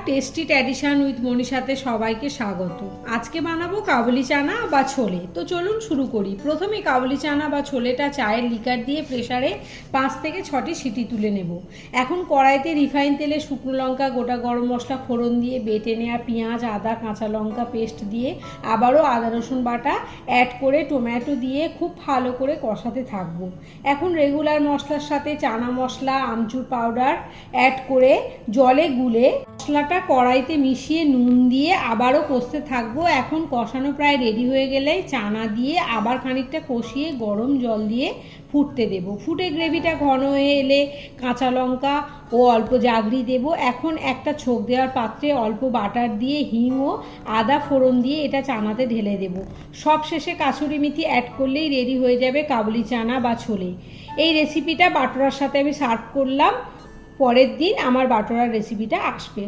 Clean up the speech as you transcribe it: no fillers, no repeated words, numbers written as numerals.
Tasty tradition with মনীষাতে সবাইকে স্বাগত। আজকে বানাবো কাবুলি চানা বা ছোলে। তো চলুন শুরু করি। প্রথমে কাবুলি চানা বা ছোলেটা চায়ের লিকার দিয়ে প্রেসারে 5 থেকে 6টি সিটি তুলে নেব। এখন কড়াইতে রিফাইন তেলে শুকনো লঙ্কা, গোটা গরম মশলা ফোড়ন দিয়ে বেটে নেওয়া পেঁয়াজ, আদা, কাঁচা লঙ্কা পেস্ট দিয়ে আবারও আদা রসুন বাটা অ্যাড করে টমেটো দিয়ে খুব ভালো করে কষাতে থাকবো। এখন রেগুলার মশলার সাথে চানা মশলা, আমচুর পাউডার অ্যাড করে জলে গুলে মশলাটা কড়াইতে মিশিয়ে নুন দিয়ে আবারও কষতে থাকবো। এখন কষানো প্রায় রেডি হয়ে গেলে চানা দিয়ে আবার খানিকটা কষিয়ে গরম জল দিয়ে ফুটতে দেব। ফুটে গ্রেভিটা ঘন হয়ে এলে কাঁচা লঙ্কা ও অল্প জাগরি দেব। এখন একটা ছোক দেওয়ার পাত্রে অল্প বাটার দিয়ে হিং ও আদা ফোড়ন দিয়ে এটা চানাতে ঢেলে দেব। সব শেষে কাসুরি মেথি অ্যাড করলেই রেডি হয়ে যাবে কাবুলি চানা বা ছোলে। এই রেসিপিটা বাটোরার সাথে আমি সার্ভ করলাম। পরের দিন আমার বাটোরার রেসিপিটা আসবে।